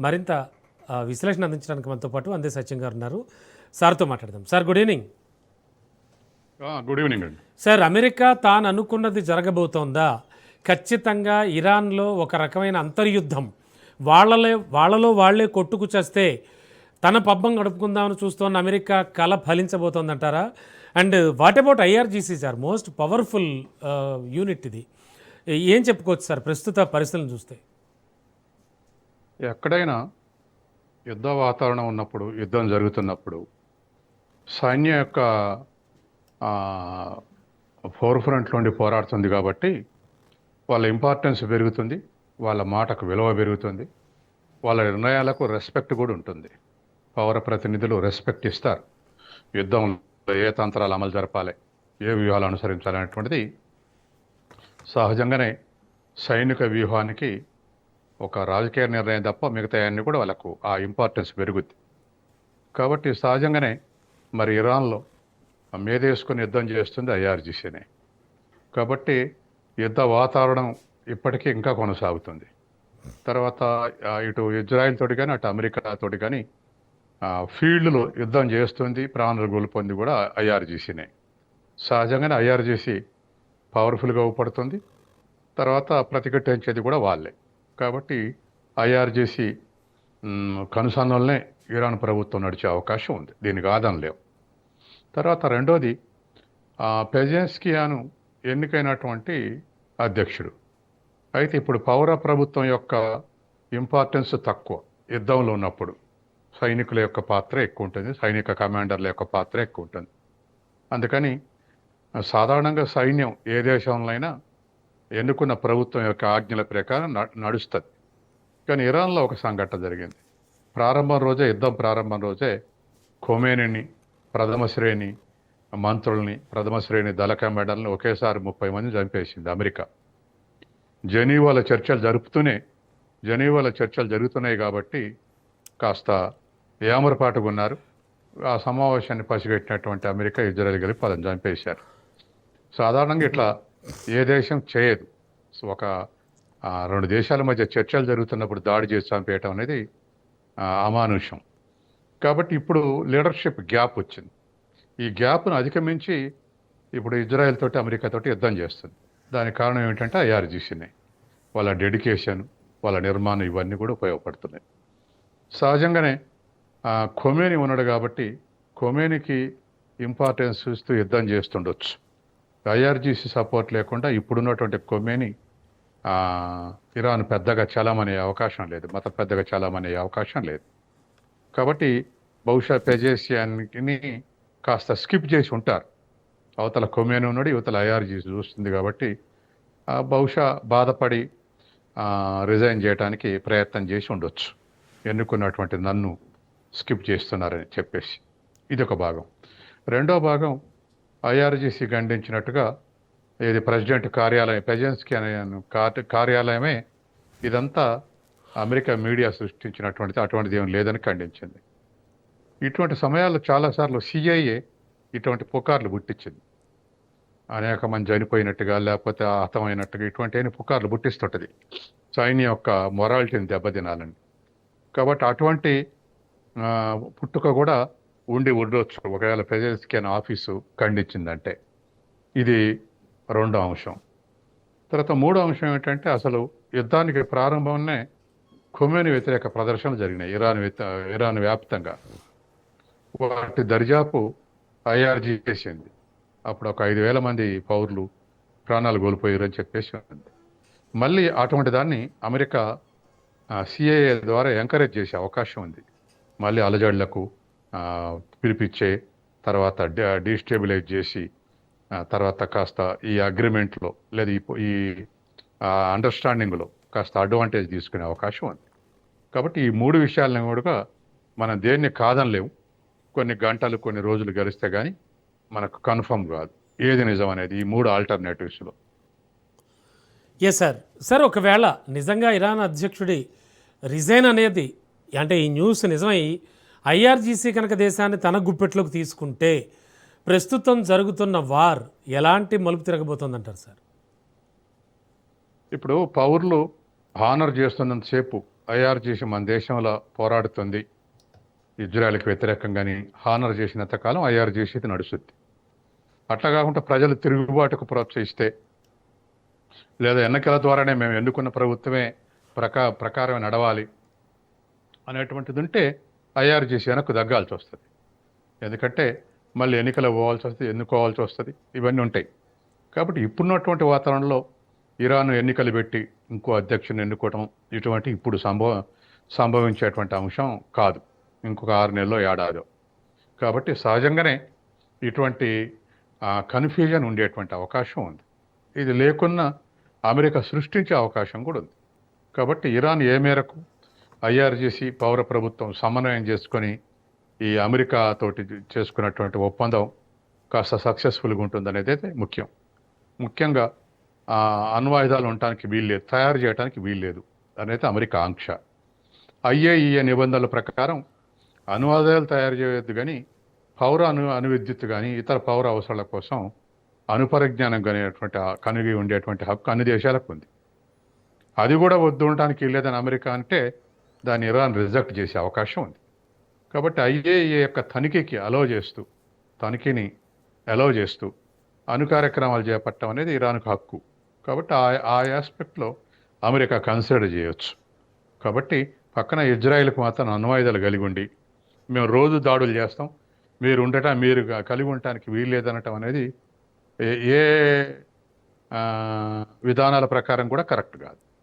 మరింత విశ్లేషణ అందించడానికి మనతో పాటు అందే సత్యం గారు ఉన్నారు. సార్తో మాట్లాడదాం. Sir good evening. Good evening అండి. సార్, అమెరికా తాను అనుకున్నది జరగబోతోందా? ఖచ్చితంగా ఇరాన్లో ఒక రకమైన అంతర్యుద్ధం, వాళ్ళలో వాళ్లే కొట్టుకు చేస్తే తన పబ్బం గడుపుకుందామని చూస్తోన్న అమెరికా కళ ఫలించబోతోందంటారా? And what about IRGC sir, most powerful unit ఇది. ఏం చెప్పుకోవచ్చు సార్ ప్రస్తుత పరిస్థితులను చూస్తే? ఎక్కడైనా యుద్ధ వాతావరణం ఉన్నప్పుడు, యుద్ధం జరుగుతున్నప్పుడు సైన్యం యొక్క ఫోర్ ఫ్రంట్లో ఉండి పోరాడుతుంది కాబట్టి వాళ్ళ ఇంపార్టెన్స్ పెరుగుతుంది, వాళ్ళ మాటకు విలువ పెరుగుతుంది, వాళ్ళ నిర్ణయాలకు రెస్పెక్ట్ కూడా ఉంటుంది. పౌర ప్రతినిధులు రెస్పెక్ట్ ఇస్తారు. యుద్ధంలో ఏ తంత్రాలు అమలు జరపాలి, ఏ వ్యూహాలు అనుసరించాలి అనేటువంటిది సహజంగానే సైనిక వ్యూహానికి ఒక రాజకీయ నిర్ణయం తప్ప మిగతా అన్నీ కూడా వాళ్ళకు ఆ ఇంపార్టెన్స్ పెరుగుద్ది. కాబట్టి సహజంగానే మరి ఇరాన్లో మీదేసుకుని యుద్ధం చేస్తుంది ఐఆర్జీసీనే. కాబట్టి యుద్ధ వాతావరణం ఇప్పటికీ ఇంకా కొనసాగుతుంది. తర్వాత ఇటు ఇజ్రాయెల్ తోటి కానీ అటు అమెరికా తోటి కానీ ఫీల్డ్లో యుద్ధం చేస్తుంది, ప్రాణాలు కోల్పోయింది కూడా ఐఆర్జీసీనే. సహజంగానే ఐఆర్జీసీ పవర్ఫుల్గా ఊపడుతుంది, తర్వాత ప్రతిఘటించేది కూడా వాళ్ళే. కాబట్టి ఐఆర్జీసీ కనుసన్నలనే ఇరాన్ ప్రభుత్వం నడిచే అవకాశం ఉంది, దీనికి ఆదం లేవు. తర్వాత రెండోది, పెజెన్స్కియాను ఎన్నికైనటువంటి అధ్యక్షుడు. అయితే ఇప్పుడు పౌర ప్రభుత్వం యొక్క ఇంపార్టెన్స్ తక్కువ. యుద్ధంలో ఉన్నప్పుడు సైనికుల యొక్క పాత్ర ఎక్కువ ఉంటుంది, సైనిక కమాండర్ల యొక్క పాత్ర ఎక్కువ ఉంటుంది. అందుకని సాధారణంగా సైన్యం ఏ దేశంలో అయినా ఎన్నుకున్న ప్రభుత్వం యొక్క ఆజ్ఞల ప్రకారం నడుస్తుంది. కానీ ఇరాన్లో ఒక సంఘటన జరిగింది. యుద్ధం ప్రారంభం రోజే ఖొమేనీని, ప్రథమ శ్రేణి మంత్రుల్ని, ప్రథమ శ్రేణి దళ కమాండర్లని ఒకేసారి 30 మంది చంపేసింది అమెరికా. జెనీవాలో చర్చలు జరుగుతున్నాయి కాబట్టి కాస్త ఏమరపాటుగా ఉన్నారు. ఆ సమావేశాన్ని పసిగట్టినటువంటి అమెరికా, ఇజ్రాయెల్ కలిపి 10 చంపేశారు. సాధారణంగా ఇట్లా ఏ దేశం చేయదు. ఒక 2 దేశాల మధ్య చర్చలు జరుగుతున్నప్పుడు దాడి చేసి చంపేయటం అనేది అమానుషం. కాబట్టి ఇప్పుడు లీడర్షిప్ గ్యాప్ వచ్చింది. ఈ గ్యాప్ను అధిగమించి ఇప్పుడు ఇజ్రాయెల్ తోటి, అమెరికా తోటి యుద్ధం చేస్తుంది. దానికి కారణం ఏమిటంటే ఐఆర్జీసీనే. వాళ్ళ డెడికేషన్, వాళ్ళ నిర్మాణం ఇవన్నీ కూడా ఉపయోగపడుతున్నాయి. సహజంగానే ఖొమేనీ ఉన్నాడు కాబట్టి ఖొమేనీకి ఇంపార్టెన్స్ ఇస్తూ యుద్ధం చేస్తుండొచ్చు. ఐఆర్జీసీ సపోర్ట్ లేకుండా ఇప్పుడున్నటువంటి ఖొమేనీ ఇరాన్ పెద్దగా చలామనే అవకాశం లేదు, పెద్దగా చలామనే అవకాశం లేదు. కాబట్టి బహుశా పెజెన్స్కియాని కాస్త స్కిప్ చేసి ఉంటారు. అవతల ఖొమేనీ ఉన్నాడు, యువతల ఐఆర్జీసీ చూస్తుంది కాబట్టి బహుశా బాధపడి రిజైన్ చేయడానికి ప్రయత్నం చేసి ఉండొచ్చు. ఎన్నుకున్నటువంటి నన్ను స్కిప్ చేస్తున్నారని చెప్పేసి. ఇది ఒక భాగం. రెండో భాగం, ఐఆర్జీసీ ఖండించినట్టుగా ఇది ప్రెసిడెంట్ కార్యాలయం, పెజెన్స్కియాన్ కార్యాలయమే ఇదంతా అమెరికా మీడియా సృష్టించినటువంటిది, అటువంటిది ఏం లేదని ఖండించింది. ఇటువంటి సమయాల్లో చాలాసార్లు సిఐఏ ఇటువంటి పుకార్లు పుట్టించింది. అనేక మంది చనిపోయినట్టుగా, లేకపోతే హతమైనట్టుగా ఇటువంటి పుకార్లు పుట్టిస్తుంటుంది సైన్యం యొక్క మొరాలిటీని దెబ్బతినాలని. కాబట్టి అటువంటి పుట్టుక కూడా ఉండొచ్చు ఒకవేళ పెజెన్స్కియాన్ ఆఫీసు ఖండించిందంటే. ఇది రెండో అంశం. తర్వాత మూడో అంశం ఏంటంటే, అసలు యుద్ధానికి ప్రారంభంలోనే ఖొమేనీ వ్యతిరేక ప్రదర్శనలు జరిగినాయి ఇరాన్ వ్యాప్తంగా. వాటి దర్యాపు ఐఆర్జీ చేసింది. అప్పుడు ఒక 5,000 మంది పౌరులు ప్రాణాలు కోల్పోయారని చెప్పేసి ఉంది. మళ్ళీ అటువంటి దాన్ని అమెరికా సిఐఏ ద్వారా ఎంకరేజ్ చేసే అవకాశం ఉంది. మళ్ళీ అలజడులకు పిలిపించే, తర్వాత డీస్టెబిలైజ్ చేసి, తర్వాత కాస్త ఈ అగ్రిమెంట్లో లేదా ఈ అండర్స్టాండింగ్లో కాస్త అడ్వాంటేజ్ తీసుకునే అవకాశం ఉంది. కాబట్టి ఈ 3 విషయాలను కూడా మనం దేన్ని కాదనలేము. కొన్ని గంటలు, కొన్ని రోజులు గడిస్తే కానీ మనకు కన్ఫర్మ్ కాదు ఏది నిజం అనేది ఈ 3 ఆల్టర్నేటివ్స్లో. ఎస్ సార్, ఒకవేళ నిజంగా ఇరాన్ అధ్యక్షుడి రిజైన్ అనేది, అంటే ఈ న్యూస్ నిజమై ఐఆర్జీసీ కనుక దేశాన్ని తన గుప్పెట్లోకి తీసుకుంటే ప్రస్తుతం జరుగుతున్న వార్ ఎలాంటి మలుపు తిరగబోతోందంటారు సార్? ఇప్పుడు పౌరులు హానర్ చేస్తున్నంతసేపు ఐఆర్జీసీ మన దేశంలో పోరాడుతుంది ఇజ్రాయెల్కి వ్యతిరేకంగాని హానర్ చేసినంత కాలం ఐఆర్జీసీ నడుస్తుంది. అట్లా కాకుండా ప్రజలు తిరుగుబాటుకు ప్రోత్సహిస్తే లేదా ఎన్నికల ద్వారానే మేము ఎన్నుకున్న ప్రభుత్వమే ప్రకారం నడవాలి అనేటువంటిది ఉంటే ఐఆర్జీసీ వెనక్కు తగ్గాల్సి వస్తుంది. ఎందుకంటే మళ్ళీ ఎన్నికలు పోవాల్సి వస్తుంది, ఎన్నుకోవాల్సి వస్తుంది, ఇవన్నీ ఉంటాయి. కాబట్టి ఇప్పుడున్నటువంటి వాతావరణంలో ఇరాన్ ఎన్నికలు పెట్టి ఇంకో అధ్యక్షుని ఎన్నుకోవటం ఇటువంటి ఇప్పుడు సంభవించేటువంటి అంశం కాదు, ఇంకొక 6 నెలలో ఏడాదో. కాబట్టి సహజంగానే ఇటువంటి కన్ఫ్యూజన్ ఉండేటువంటి అవకాశం ఉంది. ఇది లేకున్నా అమెరికా సృష్టించే అవకాశం కూడా ఉంది. కాబట్టి ఇరాన్ ఏ మేరకు ఐఆర్జీసీ పౌర ప్రభుత్వం సమన్వయం చేసుకొని ఈ అమెరికా తోటి చేసుకున్నటువంటి ఒప్పందం కాస్త సక్సెస్ఫుల్గా ఉంటుందనేది అయితే ముఖ్యంగా అణ్వాయుధాలు ఉండటానికి వీల్లేదు, తయారు చేయడానికి వీల్లేదు అనేది అమెరికా ఆంక్ష. IAEA నిబంధనల ప్రకారం అణ్వాయుధాలు తయారు చేయొద్దు, కానీ పౌర అణువిద్యుత్ కానీ ఇతర పౌర అవసరాల కోసం అణుపరిజ్ఞానం అనేటువంటి కలిగి ఉండేటువంటి హక్కు అన్ని దేశాలకు ఉంది. అది కూడా వద్దు ఉండటానికి వీల్లేదని అమెరికా అంటే దాన్ని ఇరాన్ రిజెక్ట్ చేసే అవకాశం ఉంది. కాబట్టి IAEA యొక్క తనిఖీని అలౌ చేస్తూ అణు కార్యక్రమాలు చేపట్టడం అనేది ఇరాన్కు హక్కు. కాబట్టి ఆ ఆస్పెక్ట్లో అమెరికా కన్సిడర్ చేయొచ్చు. కాబట్టి పక్కన ఇజ్రాయెల్కి మాత్రం అణ్వాయుధాలు కలిగి ఉండి మేము రోజు దాడులు చేస్తాం, మీరు కలిగి ఉండటానికి వీల్లేదనటం అనేది ఏ విధానాల ప్రకారం కూడా కరెక్ట్ కాదు.